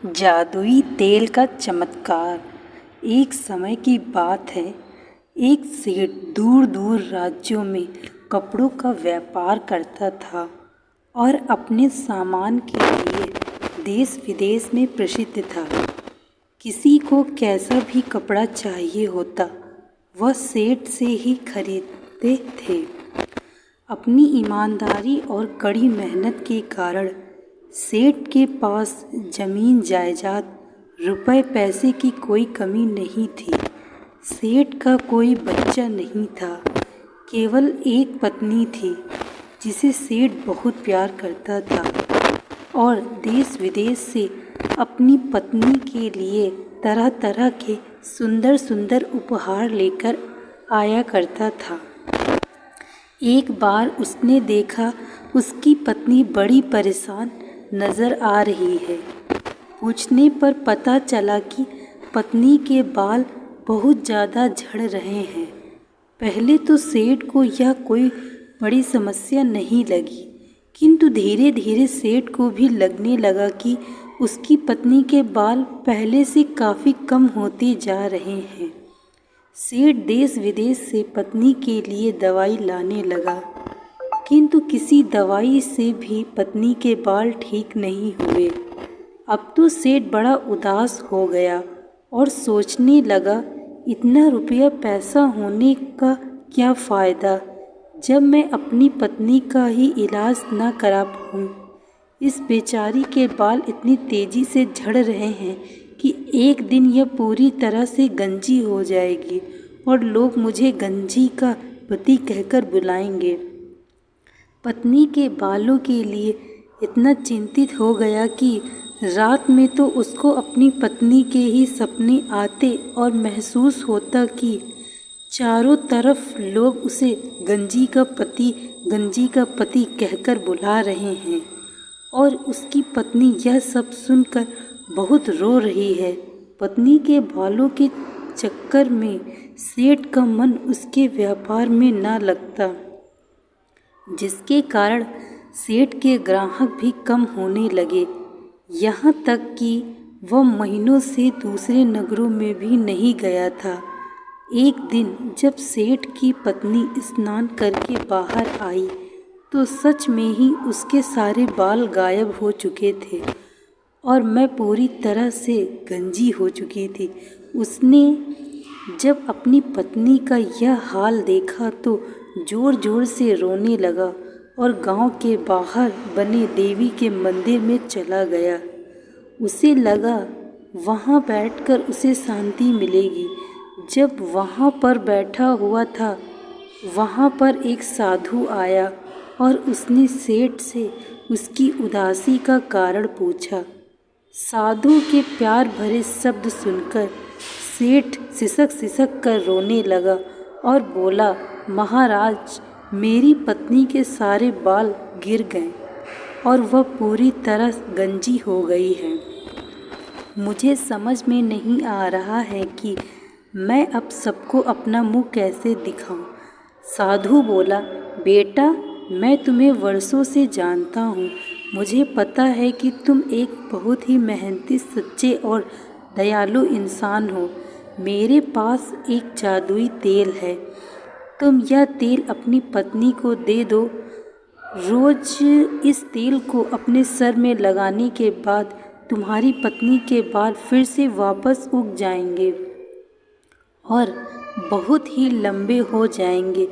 जादुई तेल का चमत्कार। एक समय की बात है। एक सेठ दूर दूर राज्यों में कपड़ों का व्यापार करता था और अपने सामान के लिए देश विदेश में प्रसिद्ध था। किसी को कैसा भी कपड़ा चाहिए होता वह सेठ से ही खरीदते थे। अपनी ईमानदारी और कड़ी मेहनत के कारण सेठ के पास जमीन जायदाद रुपए पैसे की कोई कमी नहीं थी। सेठ का कोई बच्चा नहीं था, केवल एक पत्नी थी जिसे सेठ बहुत प्यार करता था और देश विदेश से अपनी पत्नी के लिए तरह तरह के सुंदर सुंदर उपहार लेकर आया करता था। एक बार उसने देखा उसकी पत्नी बड़ी परेशान नज़र आ रही है। पूछने पर पता चला कि पत्नी के बाल बहुत ज़्यादा झड़ रहे हैं। पहले तो सेठ को यह कोई बड़ी समस्या नहीं लगी, किंतु धीरे धीरे सेठ को भी लगने लगा कि उसकी पत्नी के बाल पहले से काफ़ी कम होते जा रहे हैं। सेठ देश विदेश से पत्नी के लिए दवाई लाने लगा, किंतु किसी दवाई से भी पत्नी के बाल ठीक नहीं हुए। अब तो सेठ बड़ा उदास हो गया और सोचने लगा, इतना रुपया पैसा होने का क्या फ़ायदा जब मैं अपनी पत्नी का ही इलाज ना करा पाऊँ। इस बेचारी के बाल इतनी तेज़ी से झड़ रहे हैं कि एक दिन यह पूरी तरह से गंजी हो जाएगी और लोग मुझे गंजी का पति कहकर बुलाएंगे। पत्नी के बालों के लिए इतना चिंतित हो गया कि रात में तो उसको अपनी पत्नी के ही सपने आते और महसूस होता कि चारों तरफ लोग उसे गंजी का पति कहकर बुला रहे हैं और उसकी पत्नी यह सब सुनकर बहुत रो रही है। पत्नी के बालों के चक्कर में सेठ का मन उसके व्यापार में ना लगता, जिसके कारण सेठ के ग्राहक भी कम होने लगे। यहाँ तक कि वह महीनों से दूसरे नगरों में भी नहीं गया था। एक दिन जब सेठ की पत्नी स्नान करके बाहर आई तो सच में ही उसके सारे बाल गायब हो चुके थे और मैं पूरी तरह से गंजी हो चुकी थी। उसने जब अपनी पत्नी का यह हाल देखा तो जोर जोर से रोने लगा और गांव के बाहर बने देवी के मंदिर में चला गया। उसे लगा वहां बैठकर उसे शांति मिलेगी। जब वहां पर बैठा हुआ था, वहां पर एक साधु आया और उसने सेठ से उसकी उदासी का कारण पूछा। साधु के प्यार भरे शब्द सुनकर सेठ सिसक कर रोने लगा और बोला, महाराज, मेरी पत्नी के सारे बाल गिर गए और वह पूरी तरह गंजी हो गई है। मुझे समझ में नहीं आ रहा है कि मैं अब सबको अपना मुंह कैसे दिखाऊं। साधु बोला, बेटा, मैं तुम्हें वर्षों से जानता हूँ। मुझे पता है कि तुम एक बहुत ही मेहनती, सच्चे और दयालु इंसान हो। मेरे पास एक जादुई तेल है, तुम यह तेल अपनी पत्नी को दे दो। रोज इस तेल को अपने सर में लगाने के बाद तुम्हारी पत्नी के बाल फिर से वापस उग जाएंगे और बहुत ही लंबे हो जाएंगे।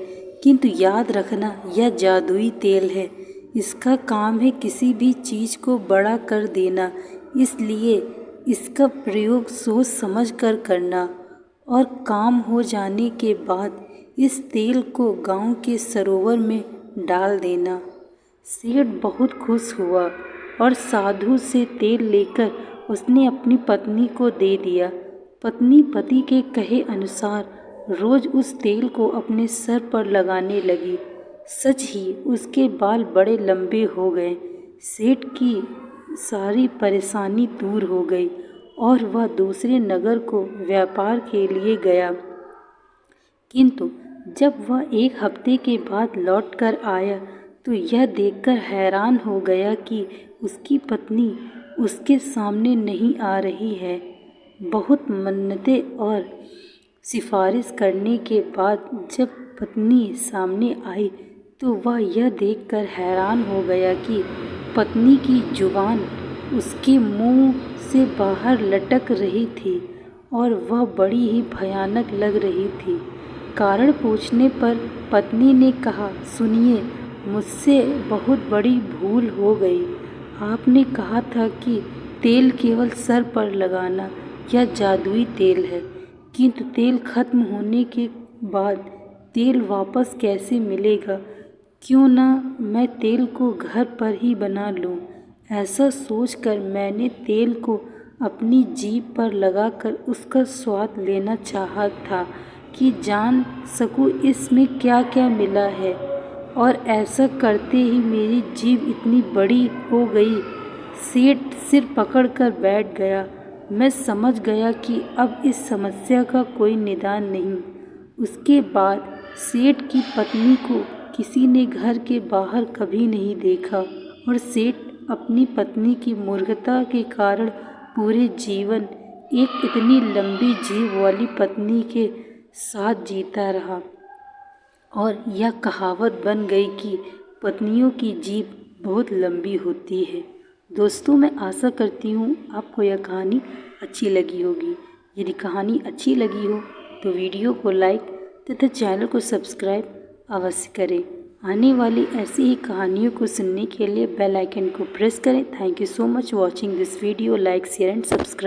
किंतु याद रखना, यह जादुई तेल है। इसका काम है किसी भी चीज़ को बड़ा कर देना, इसलिए इसका प्रयोग सोच समझ कर करना और काम हो जाने के बाद इस तेल को गांव के सरोवर में डाल देना। सेठ बहुत खुश हुआ और साधु से तेल लेकर उसने अपनी पत्नी को दे दिया। पत्नी पति के कहे अनुसार रोज उस तेल को अपने सर पर लगाने लगी। सच ही उसके बाल बड़े लंबे हो गए। सेठ की सारी परेशानी दूर हो गई और वह दूसरे नगर को व्यापार के लिए गया। किंतु जब वह एक हफ्ते के बाद लौट कर आया तो यह देखकर हैरान हो गया कि उसकी पत्नी उसके सामने नहीं आ रही है। बहुत मन्नतें और सिफारिश करने के बाद जब पत्नी सामने आई तो वह यह देखकर हैरान हो गया कि पत्नी की जुबान उसके मुंह से बाहर लटक रही थी और वह बड़ी ही भयानक लग रही थी। कारण पूछने पर पत्नी ने कहा, सुनिए, मुझसे बहुत बड़ी भूल हो गई। आपने कहा था कि तेल केवल सर पर लगाना यह जादुई तेल है, किंतु तेल खत्म होने के बाद तेल वापस कैसे मिलेगा? क्यों ना मैं तेल को घर पर ही बना लूं? ऐसा सोचकर मैंने तेल को अपनी जीभ पर लगाकर उसका स्वाद लेना चाहा था कि जान सकूं इसमें क्या क्या मिला है, और ऐसा करते ही मेरी जीभ इतनी बड़ी हो गई। सेठ सिर पकड़कर बैठ गया। मैं समझ गया कि अब इस समस्या का कोई निदान नहीं। उसके बाद सेठ की पत्नी को किसी ने घर के बाहर कभी नहीं देखा और सेठ अपनी पत्नी की मूर्खता के कारण पूरे जीवन एक इतनी लंबी जीभ वाली पत्नी के साथ जीता रहा और यह कहावत बन गई कि पत्नियों की जीभ बहुत लंबी होती है। दोस्तों, मैं आशा करती हूँ आपको यह कहानी अच्छी लगी होगी। यदि कहानी अच्छी लगी हो तो वीडियो को लाइक तथा चैनल को सब्सक्राइब अवश्य करें। आने वाली ऐसी ही कहानियों को सुनने के लिए बेल आइकन को प्रेस करें। Thank you so much watching this video. Like, share and subscribe.